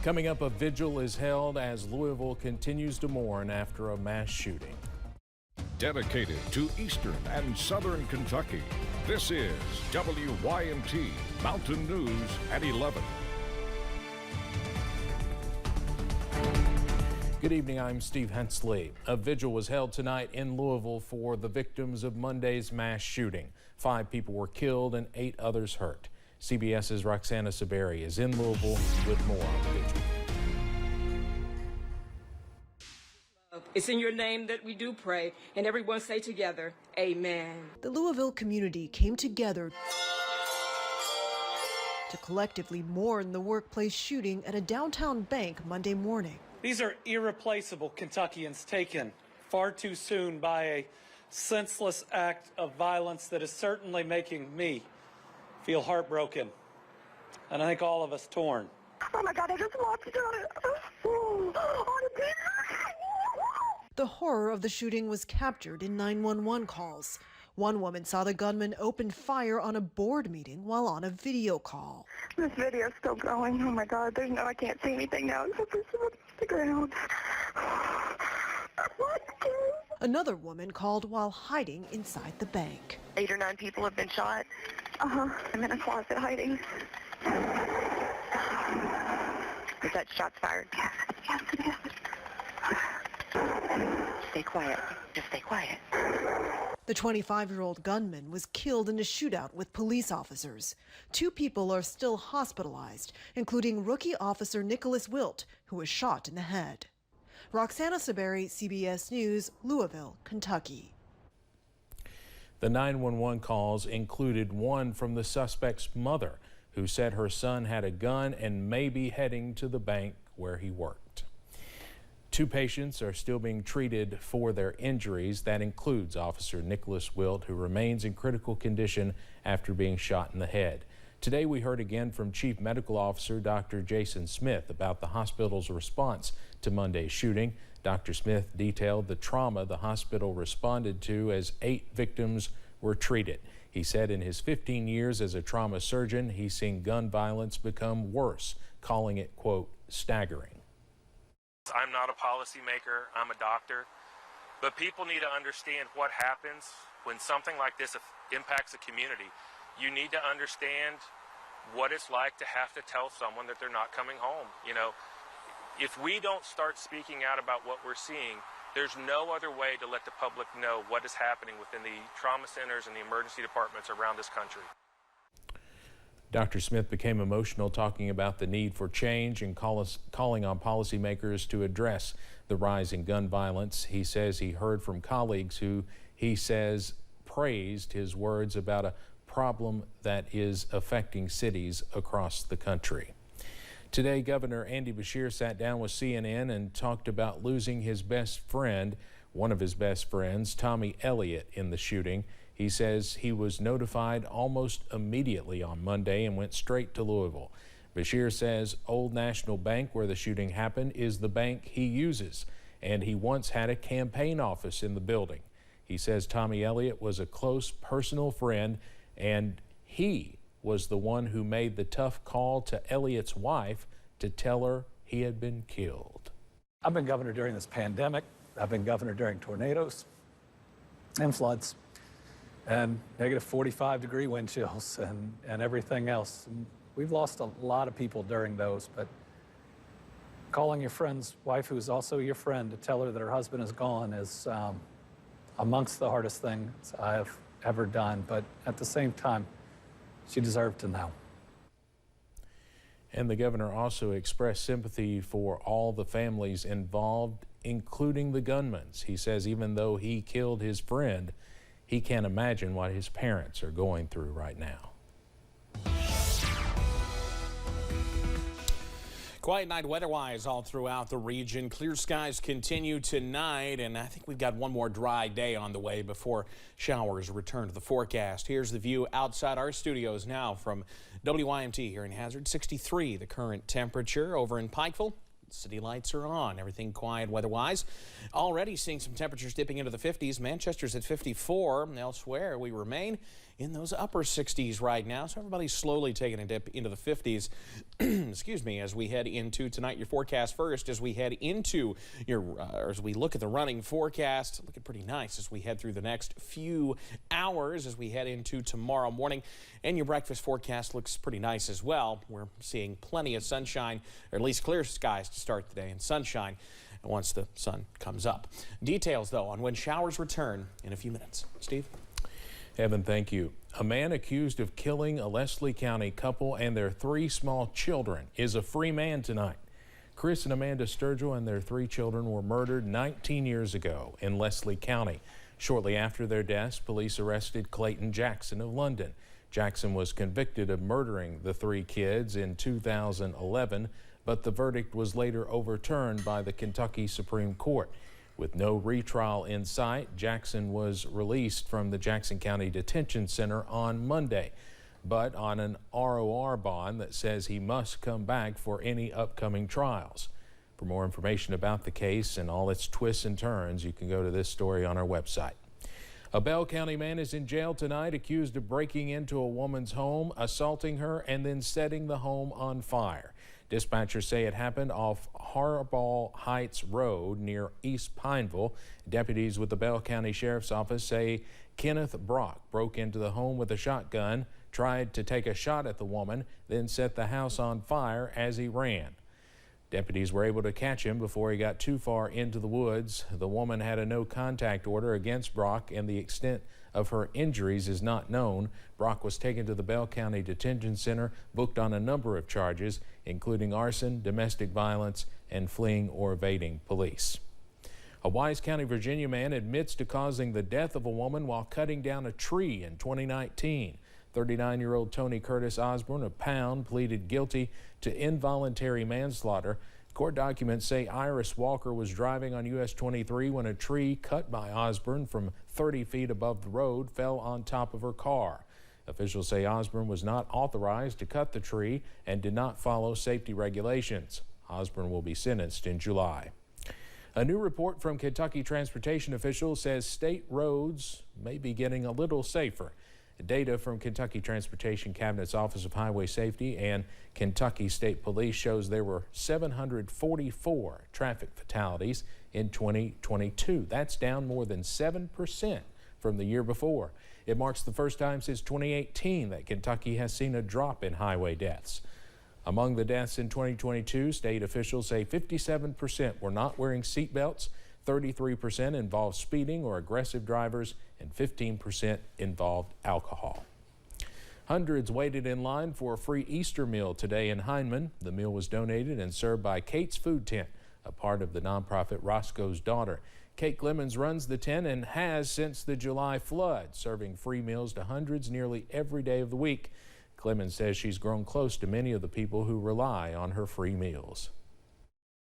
Coming up, a vigil is held as Louisville continues to mourn after a mass shooting. Dedicated to Eastern and Southern Kentucky, this is WYMT Mountain News at 11. Good evening, I'm Steve Hensley. A vigil was held tonight in Louisville for the victims of Monday's mass shooting. 5 people were killed and 8 others hurt. CBS's Roxana Saberi is in Louisville with more on the vigil. It's in your name that we do pray, and everyone say together, amen. The Louisville community came together to collectively mourn the workplace shooting at a downtown bank Monday morning. These are irreplaceable Kentuckians taken far too soon by a senseless act of violence that is certainly making me feel heartbroken, and I think all of us torn. Oh my God, I just watched it. The horror of the shooting was captured in 911 calls. One woman saw the gunman open fire on a board meeting while on a video call. This video is still going. Oh my God, I can't see anything now except for the ground. Another woman called while hiding inside the bank. 8 or 9 people have been shot. I'm in a closet hiding. Is that shots fired? Yes, it is. Stay quiet. Just stay quiet. The 25-year-old gunman was killed in a shootout with police officers. 2 people are still hospitalized, including rookie officer Nicholas Wilt, who was shot in the head. Roxana Saberi, CBS News, Louisville, Kentucky. The 911 calls included one from the suspect's mother, who said her son had a gun and may be heading to the bank where he worked. 2 patients are still being treated for their injuries. That includes Officer Nicholas Wilt, who remains in critical condition after being shot in the head. Today we heard again from Chief Medical Officer Dr. Jason Smith about the hospital's response to Monday's shooting. Dr. Smith detailed the trauma the hospital responded to as 8 victims were treated. He said in his 15 years as a trauma surgeon, he's seen gun violence become worse, calling it, quote, staggering. I'm not a policymaker, I'm a doctor, but people need to understand what happens when something like this impacts a community. You need to understand what it's like to have to tell someone that they're not coming home. You know, if we don't start speaking out about what we're seeing, there's no other way to let the public know what is happening within the trauma centers and the emergency departments around this country. Dr. Smith became emotional talking about the need for change and calling on policymakers to address the rise in gun violence. He says he heard from colleagues who he says praised his words about a problem that is affecting cities across the country. Today, Governor Andy Beshear sat down with CNN and talked about losing his best friend, one of his best friends, Tommy Elliott, in the shooting. He says he was notified almost immediately on Monday and went straight to Louisville. Beshear says Old National Bank, where the shooting happened, is the bank he uses, and he once had a campaign office in the building. He says Tommy Elliott was a close personal friend, and he was the one who made the tough call to Elliott's wife to tell her he had been killed. I've been governor during this pandemic. I've been governor during tornadoes and floods and negative 45-degree wind chills and everything else. And we've lost a lot of people during those, but calling your friend's wife, who's also your friend, to tell her that her husband is gone is amongst the hardest things I have ever done. But at the same time, she deserved to know. And the governor also expressed sympathy for all the families involved, including the gunman's. He says even though he killed his friend, he can't imagine what his parents are going through right now. Quiet night weather-wise all throughout the region. Clear skies continue tonight, and I think we've got one more dry day on the way before showers return to the forecast. Here's the view outside our studios now from WYMT here in Hazard. 63 the current temperature. Over in Pikeville, city lights are on. Everything quiet weather-wise. Already seeing some temperatures dipping into the 50s. Manchester's at 54. Elsewhere, we remain in those upper 60s right now. So everybody's slowly taking a dip into the 50s. Excuse me, as we head into tonight. Your forecast first, as we head into as we look at the running forecast, looking pretty nice as we head through the next few hours as we head into tomorrow morning. And your breakfast forecast looks pretty nice as well. We're seeing plenty of sunshine, or at least clear skies to start the day, and sunshine once the sun comes up. Details, though, on when showers return in a few minutes. Steve? Evan, thank you. A man accused of killing a Leslie County couple and their 3 small children is a free man tonight. Chris and Amanda Sturgill and their 3 children were murdered 19 years ago in Leslie County. Shortly after their deaths, police arrested Clayton Jackson of London. Jackson was convicted of murdering the 3 kids in 2011, but the verdict was later overturned by the Kentucky Supreme Court. With no retrial in sight, Jackson was released from the Jackson County Detention Center on Monday, but on an ROR bond that says he must come back for any upcoming trials. For more information about the case and all its twists and turns, you can go to this story on our website. A Bell County man is in jail tonight accused of breaking into a woman's home, assaulting her, and then setting the home on fire. Dispatchers say it happened off Harbaugh Heights Road near East Pineville. Deputies with the Bell County Sheriff's Office say Kenneth Brock broke into the home with a shotgun, tried to take a shot at the woman, then set the house on fire as he ran. Deputies were able to catch him before he got too far into the woods. The woman had a no-contact order against Brock, and the extent of her injuries is not known. Brock was taken to the Bell County Detention Center, booked on a number of charges, including arson, domestic violence, and fleeing or evading police. A Wise County, Virginia man admits to causing the death of a woman while cutting down a tree in 2019. 39-year-old Tony Curtis Osborne of Pound pleaded guilty to involuntary manslaughter. Court documents say Iris Walker was driving on US 23 when a tree cut by Osborne from 30 feet above the road fell on top of her car. Officials say Osborne was not authorized to cut the tree and did not follow safety regulations. Osborne will be sentenced in July. A new report from Kentucky transportation officials says state roads may be getting a little safer. Data from Kentucky Transportation Cabinet's Office of Highway Safety and Kentucky State Police shows there were 744 traffic fatalities in 2022. That's down more than 7% from the year before. It marks the first time since 2018 that Kentucky has seen a drop in highway deaths. Among the deaths in 2022, state officials say 57% were not wearing seat belts, 33% involved speeding or aggressive drivers, and 15% involved alcohol. Hundreds waited in line for a free Easter meal today in Hindman. The meal was donated and served by Kate's Food Tent, a part of the nonprofit Roscoe's Daughter. Kate Clemens runs the tent and has since the July flood, serving free meals to hundreds nearly every day of the week. Clemens says she's grown close to many of the people who rely on her free meals.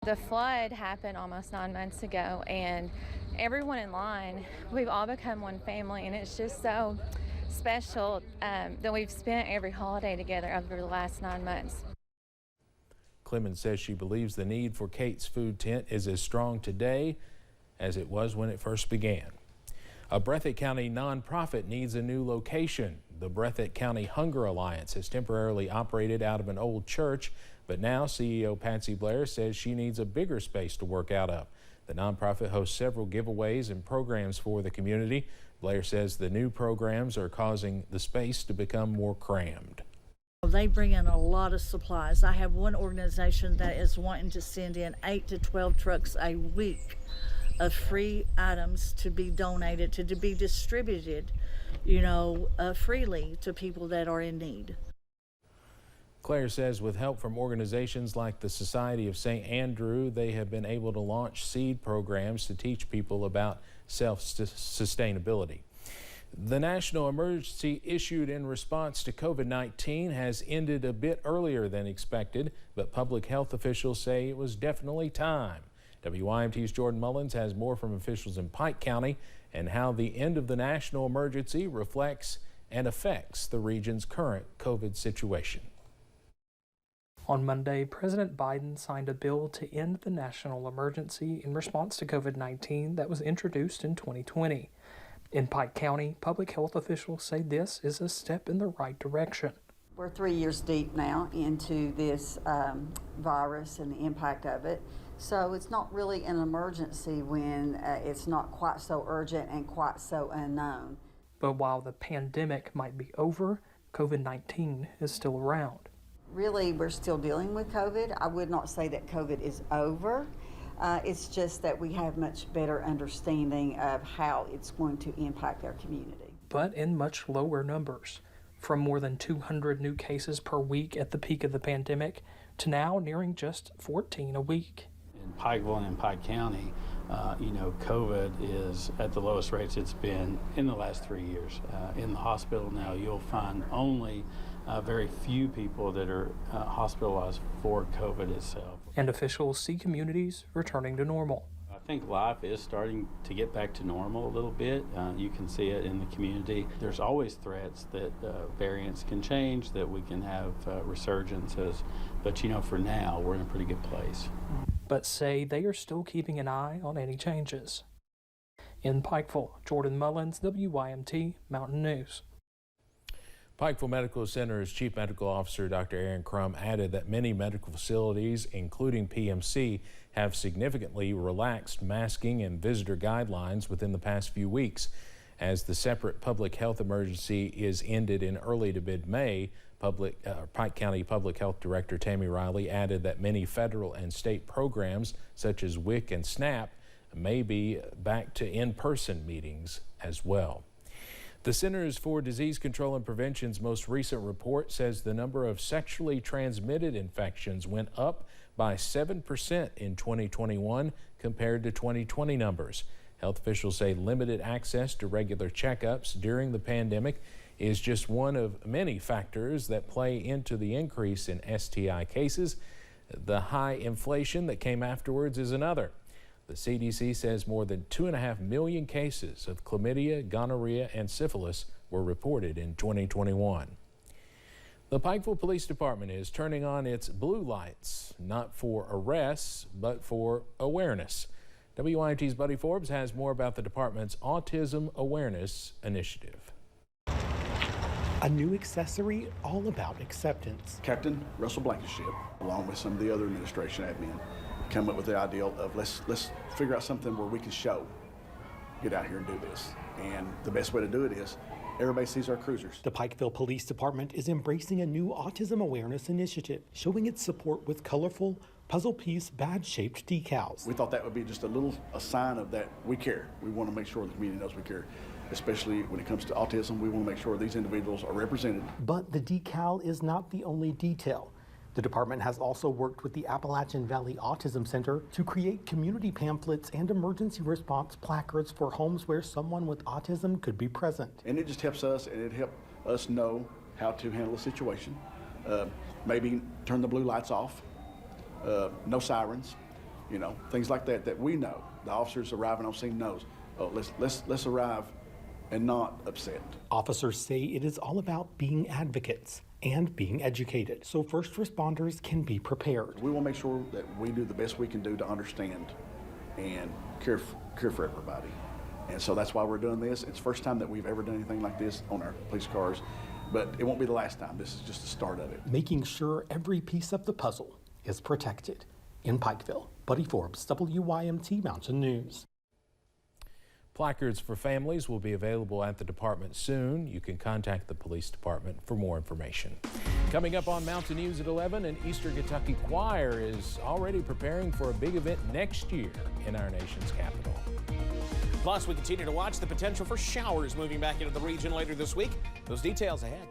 The flood happened almost 9 months ago, and everyone in line, we've all become one family, and it's just so special that we've spent every holiday together over the last 9 months. Clemens says she believes the need for Kate's Food Tent is as strong today as it was when it first began. A Breathitt County nonprofit needs a new location. The Breathitt County Hunger Alliance has temporarily operated out of an old church, but now CEO Patsy Blair says she needs a bigger space to work out of. The nonprofit hosts several giveaways and programs for the community. Blair says the new programs are causing the space to become more crammed. They bring in a lot of supplies. I have one organization that is wanting to send in 8 to 12 trucks a week of free items to be donated, to be distributed, freely to people that are in need. Claire says with help from organizations like the Society of St. Andrew, they have been able to launch seed programs to teach people about self-sustainability. The national emergency issued in response to COVID-19 has ended a bit earlier than expected, but public health officials say it was definitely time. WYMT's Jordan Mullins has more from officials in Pike County and how the end of the national emergency reflects and affects the region's current COVID situation. On Monday, President Biden signed a bill to end the national emergency in response to COVID-19 that was introduced in 2020. In Pike County, public health officials say this is a step in the right direction. We're 3 years deep now into this virus and the impact of it. So it's not really an emergency when it's not quite so urgent and quite so unknown. But while the pandemic might be over, COVID-19 is still around. Really, we're still dealing with COVID. I would not say that COVID is over. It's just that we have much better understanding of how it's going to impact our community. But in much lower numbers, from more than 200 new cases per week at the peak of the pandemic to now nearing just 14 a week. In Pikeville and in Pike County, COVID is at the lowest rates it's been in the last 3 years. In the hospital now, you'll find only very few people that are hospitalized for COVID itself. And officials see communities returning to normal. I think life is starting to get back to normal a little bit. You can see it in the community. There's always threats that variants can change, that we can have resurgences. But for now, we're in a pretty good place. But say they are still keeping an eye on any changes. In Pikeville, Jordan Mullins, WYMT Mountain News. Pikeville Medical Center's Chief Medical Officer Dr. Aaron Crum added that many medical facilities, including PMC, have significantly relaxed masking and visitor guidelines within the past few weeks. As the separate public health emergency is ended in early to mid-May, Pike County Public Health Director Tammy Riley added that many federal and state programs such as WIC and SNAP may be back to in-person meetings as well. The Centers for Disease Control and Prevention's most recent report says the number of sexually transmitted infections went up by 7% in 2021 compared to 2020 numbers. Health officials say limited access to regular checkups during the pandemic is just one of many factors that play into the increase in STI cases. The high inflation that came afterwards is another. The CDC says more than 2.5 million cases of chlamydia, gonorrhea, and syphilis were reported in 2021. The Pikeville Police Department is turning on its blue lights, not for arrests, but for awareness. WYMT's Buddy Forbes has more about the department's Autism Awareness initiative. A new accessory all about acceptance. Captain Russell Blankenship, along with some of the other administration admin, come up with the idea of let's figure out something where we can show, get out here and do this. And the best way to do it is everybody sees our cruisers. The Pikeville Police Department is embracing a new Autism Awareness initiative, showing its support with colorful, puzzle piece, badge-shaped decals. We thought that would be just a sign of that we care. We want to make sure the community knows we care. Especially when it comes to autism, we want to make sure these individuals are represented. But the decal is not the only detail. The department has also worked with the Appalachian Valley Autism Center to create community pamphlets and emergency response placards for homes where someone with autism could be present. And it just helps us, and it helps us know how to handle a situation. Maybe turn the blue lights off, no sirens, things like that we know. The officers arriving on scene knows, oh, let's arrive and not upset. Officers say it is all about being advocates and being educated, so first responders can be prepared. We will make sure that we do the best we can do to understand and care for everybody. And so that's why we're doing this. It's the first time that we've ever done anything like this on our police cars, but it won't be the last time. This is just the start of it. Making sure every piece of the puzzle is protected. In Pikeville, Buddy Forbes, WYMT Mountain News. Placards for families will be available at the department soon. You can contact the police department for more information. Coming up on Mountain News at 11, an Eastern Kentucky choir is already preparing for a big event next year in our nation's capital. Plus, we continue to watch the potential for showers moving back into the region later this week. Those details ahead.